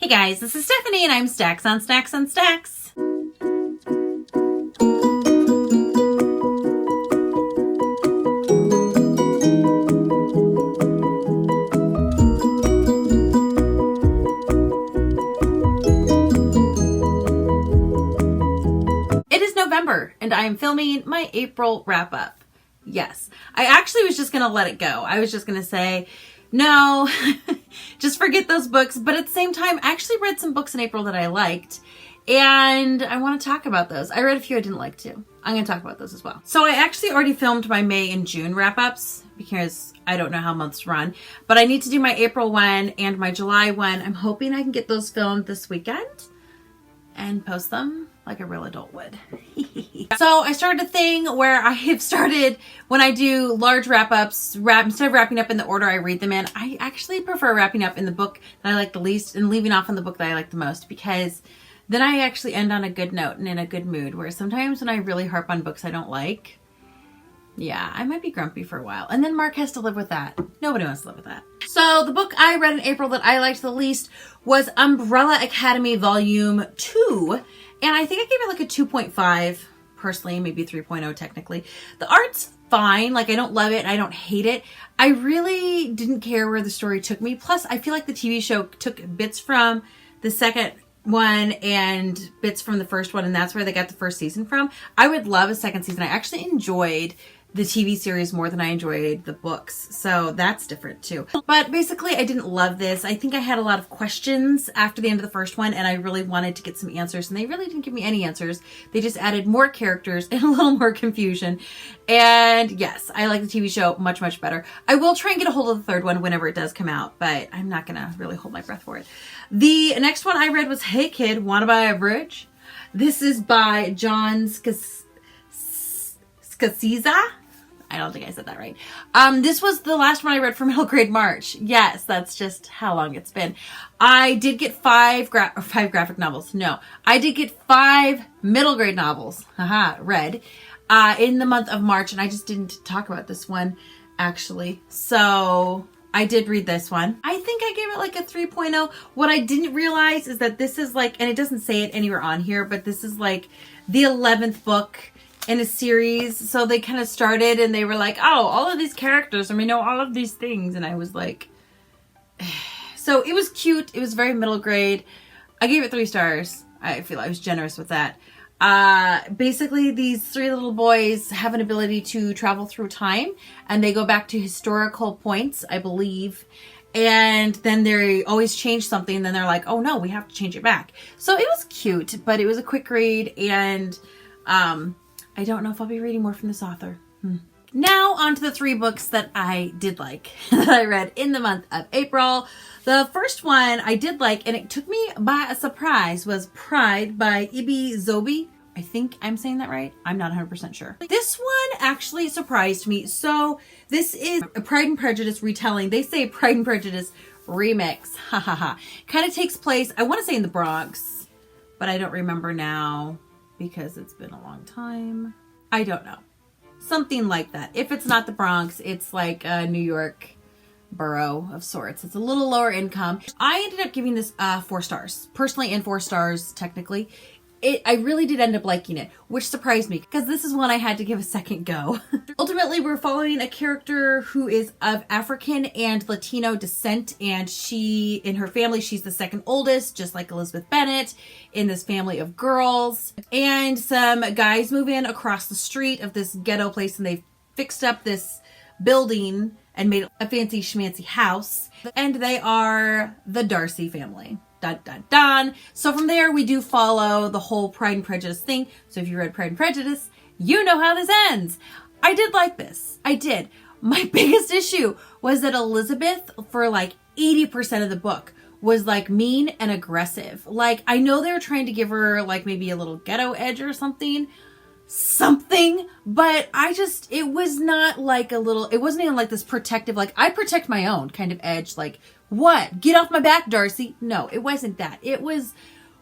Hey guys, this is Stephanie and I'm Stacks on Stacks on Stacks. It is November and I am filming my April wrap up. Yes, I actually was just going to let it go. I was just going to say, no, just forget those books. But at the same time, I actually read some books in April that I liked, and I want to talk about those. I read a few I didn't like too. I'm going to talk about those as well. So I actually already filmed my May and June wrap-ups because I don't know how months run, but I need to do my April one and my July one. I'm hoping I can get those filmed this weekend and post them like a real adult would. So I started a thing where I have started, when I do large wrap-ups, instead of wrapping up in the order I read them in, I actually prefer wrapping up in the book that I like the least and leaving off on the book that I like the most, because then I actually end on a good note and in a good mood, where sometimes when I really harp on books I don't like, yeah, I might be grumpy for a while. And then Mark has to live with that. Nobody wants to live with that. So the book I read in April that I liked the least was Umbrella Academy Volume 2. And I think I gave it like a 2.5 personally, maybe 3.0 technically. The art's fine. Like, I don't love it. I don't hate it. I really didn't care where the story took me. Plus, I feel like the TV show took bits from the second one and bits from the first one, and that's where they got the first season from. I would love a second season. I actually enjoyed the TV series more than I enjoyed the books, so that's different too. But basically, I didn't love this. I think I had a lot of questions after the end of the first one, and I really wanted to get some answers, and they really didn't give me any answers. They just added more characters and a little more confusion. And yes, I like the TV show much, much better. I will try and get a hold of the third one whenever it does come out, but I'm not gonna really hold my breath for it. The next one I read was Hey Kid, Wanna Buy a Bridge? This is by John Scasiza. I don't think I said that right. This was the last one I read for middle grade March. Yes, that's just how long it's been. I did get five graphic novels. No, I did get 5 middle grade novels. Read in the month of March, and I just didn't talk about this one actually. So I did read this one. I think I gave it like a 3.0. What I didn't realize is that this is like, and it doesn't say it anywhere on here, but this is like the 11th book in a series. So they kind of started and they were like, oh, all of these characters and we know all of these things. And I was like, so it was cute. It was very middle grade. I gave it 3 stars. I feel I was generous with that. Basically these 3 little boys have an ability to travel through time, and they go back to historical points, I believe. And then they always change something. And then they're like, oh no, we have to change it back. So it was cute, but it was a quick read, and I don't know if I'll be reading more from this author. Now on to the 3 books that I did like, that I read in the month of April. The first one I did like, and it took me by a surprise, was Pride by Ibi Zobi. I think I'm saying that right. I'm not 100% sure. This one actually surprised me. So this is a Pride and Prejudice retelling. They say Pride and Prejudice remix. Ha ha ha. Kind of takes place, I want to say in the Bronx, but I don't remember now because it's been a long time. I don't know. Something like that. If it's not the Bronx, it's like a New York borough of sorts. It's a little lower income. I ended up giving this 4 stars. Personally, and 4 stars technically. I really did end up liking it, which surprised me because this is one I had to give a second go. Ultimately, we're following a character who is of African and Latino descent, and she, in her family, she's the second oldest, just like Elizabeth Bennet, in this family of girls. And some guys move in across the street of this ghetto place, and they've fixed up this building and made a fancy schmancy house. And they are the Darcy family. Dun, dun, dun. So from there, we do follow the whole Pride and Prejudice thing. So if you read Pride and Prejudice, you know how this ends. I did like this. I did. My biggest issue was that Elizabeth, for like 80% of the book, was like mean and aggressive. Like, I know they were trying to give her like maybe a little ghetto edge or something, but it was not like a little, it wasn't even like this protective, like I protect my own kind of edge. Like, what? Get off my back, Darcy. No, it wasn't that. It was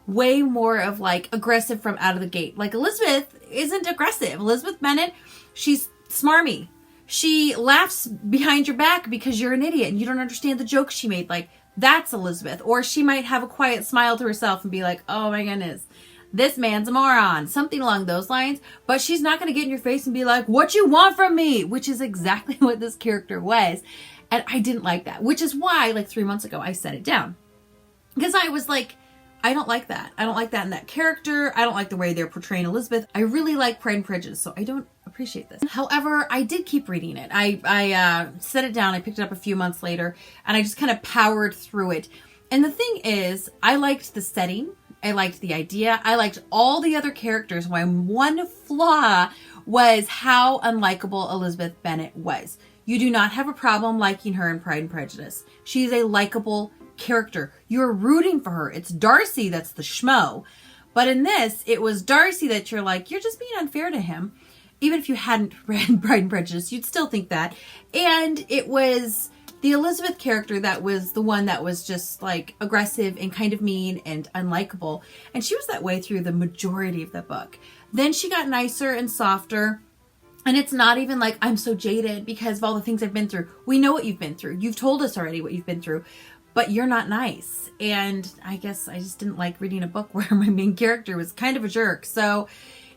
way more of like aggressive from out of the gate. Like, Elizabeth isn't aggressive. Elizabeth Bennet, she's smarmy. She laughs behind your back because you're an idiot and you don't understand the jokes she made. Like, That's Elizabeth. Or she might have a quiet smile to herself and be like, oh my goodness, this man's a moron. Something along those lines. But she's not going to get in your face and be like, what you want from me? Which is exactly what this character was. And I didn't like that. Which is why, like 3 months ago, I set it down. Because I was like, I don't like that. I don't like that in that character. I don't like the way they're portraying Elizabeth. I really like Pride and Prejudice, so I don't appreciate this. However, I did keep reading it. I set it down. I picked it up a few months later, and I just kind of powered through it. And the thing is, I liked the setting. I liked the idea. I liked all the other characters. My one flaw was how unlikable Elizabeth Bennet was. You do not have a problem liking her in Pride and Prejudice. She's a likable character. You're rooting for her. It's Darcy that's the schmo. But in this, it was Darcy that you're like, you're just being unfair to him. Even if you hadn't read Pride and Prejudice, you'd still think that. And it was the Elizabeth character that was the one that was just like aggressive and kind of mean and unlikable. And she was that way through the majority of the book. Then she got nicer and softer. And it's not even like I'm so jaded because of all the things I've been through. We know what you've been through. You've told us already what you've been through. But you're not nice. And I guess I just didn't like reading a book where my main character was kind of a jerk. So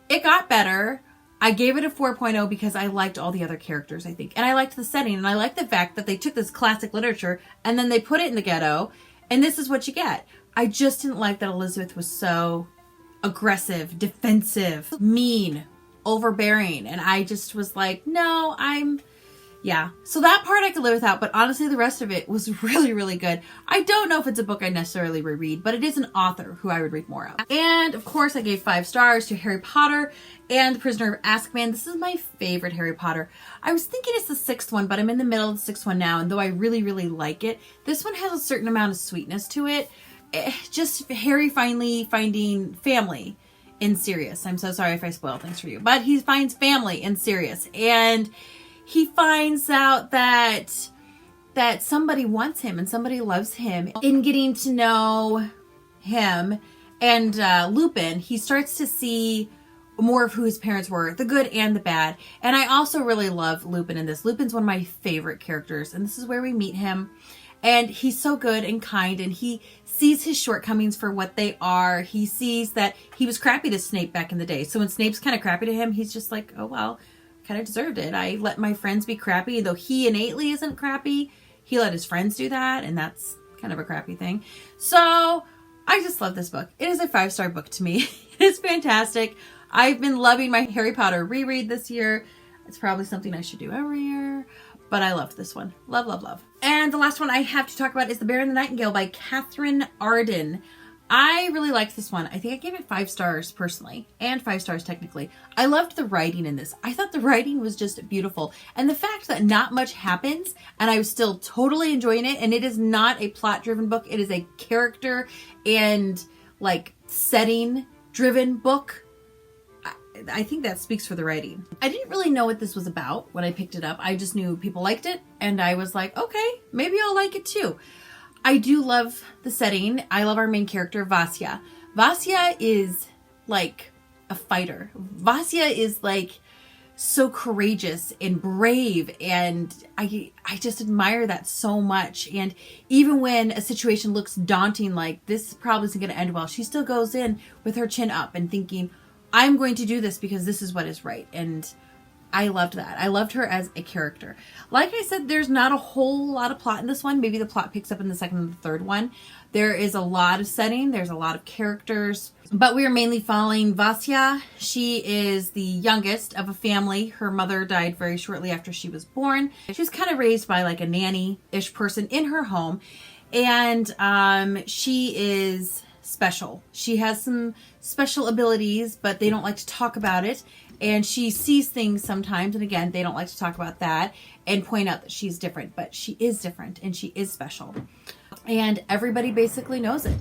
it got better. I gave it a 4.0 because I liked all the other characters, I think. And I liked the setting. And I liked the fact that they took this classic literature and then they put it in the ghetto. And this is what you get. I just didn't like that Elizabeth was so aggressive, defensive, mean, overbearing. And I just was like, no, yeah. So that part I could live without, but honestly, the rest of it was really, really good. I don't know if it's a book I necessarily reread, but it is an author who I would read more of. And of course, I gave 5 stars to Harry Potter and The Prisoner of Azkaban. This is my favorite Harry Potter. I was thinking it's the 6th one, but I'm in the middle of the 6th one now, and though I really, really like it, this one has a certain amount of sweetness to it. Just Harry finally finding family in Sirius. I'm so sorry if I spoil things for you, but he finds family in Sirius, and he finds out that somebody wants him and somebody loves him. In getting to know him and Lupin, he starts to see more of who his parents were, the good and the bad. And I also really love Lupin in this. Lupin's one of my favorite characters, and this is where we meet him. And he's so good and kind, and he sees his shortcomings for what they are. He sees that he was crappy to Snape back in the day. So when Snape's kind of crappy to him, he's just like, oh, well, kind of deserved it. I let my friends be crappy. Though he innately isn't crappy, he let his friends do that, and that's kind of a crappy thing. So I just love this book. It is a 5-star book to me. It is fantastic. I've been loving my Harry Potter reread this year. It's probably something I should do every year, but I loved this one. Love, love, love. And the last one I have to talk about is The Bear and the Nightingale by Catherine Arden. I really liked this one. I think I gave it 5 stars personally, and 5 stars technically. I loved the writing in this. I thought the writing was just beautiful. And the fact that not much happens, and I was still totally enjoying it, and it is not a plot-driven book. It is a character and, like, setting-driven book. I think that speaks for the writing. I didn't really know what this was about when I picked it up. I just knew people liked it, and I was like, okay, maybe I'll like it too. I do love the setting. I love our main character, Vasya. Vasya is like a fighter. Vasya is like so courageous and brave, and I just admire that so much. And even when a situation looks daunting, like this probably isn't going to end well, she still goes in with her chin up and thinking, I'm going to do this because this is what is right. And I loved that. I loved her as a character. Like I said, there's not a whole lot of plot in this one. Maybe the plot picks up in the second and the third one. There is a lot of setting. There's a lot of characters. But we are mainly following Vasya. She is the youngest of a family. Her mother died very shortly after she was born. She was kind of raised by like a nanny-ish person in her home. And she is special. She has some special abilities, but they don't like to talk about it. And she sees things sometimes, and again, they don't like to talk about that and point out that she's different, but she is different and she is special. And everybody basically knows it.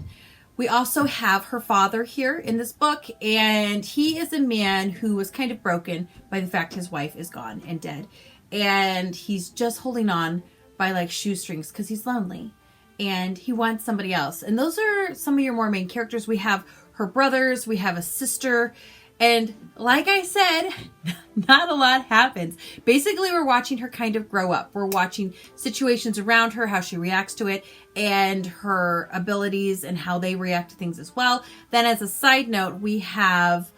We also have her father here in this book, and he is a man who was kind of broken by the fact his wife is gone and dead. And he's just holding on by like shoestrings because he's lonely and he wants somebody else. And those are some of your more main characters. We have her brothers, we have a sister, And like I said, not a lot happens. Basically, we're watching her kind of grow up. We're watching situations around her, how she reacts to it, and her abilities and how they react to things as well. Then as a side note, we have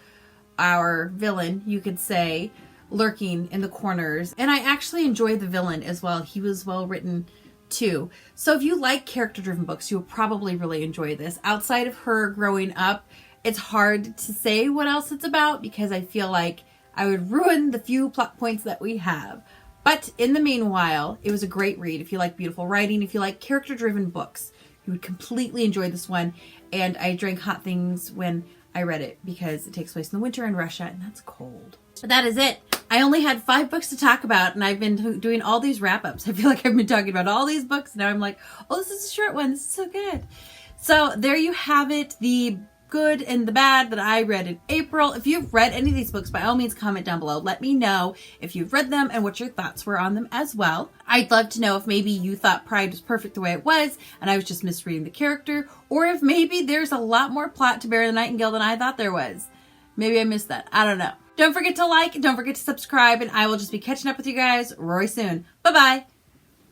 our villain, you could say, lurking in the corners. And I actually enjoy the villain as well. He was well written too. So if you like character-driven books, you'll probably really enjoy this. Outside of her growing up, it's hard to say what else it's about because I feel like I would ruin the few plot points that we have. But in the meanwhile, it was a great read. If you like beautiful writing, if you like character-driven books, you would completely enjoy this one. And I drank hot things when I read it because it takes place in the winter in Russia and that's cold. But that is it. I only had 5 books to talk about and I've been doing all these wrap-ups. I feel like I've been talking about all these books. Now I'm like, oh, this is a short one. This is so good. So there you have it. The good and the bad that I read in April. If you've read any of these books, by all means, comment down below. Let me know if you've read them and what your thoughts were on them as well. I'd love to know if maybe you thought Pride was perfect the way it was and I was just misreading the character, or if maybe there's a lot more plot to Bury the Nightingale than I thought there was. Maybe I missed that. I don't know. Don't forget to like, don't forget to subscribe, and I will just be catching up with you guys really soon. Bye-bye.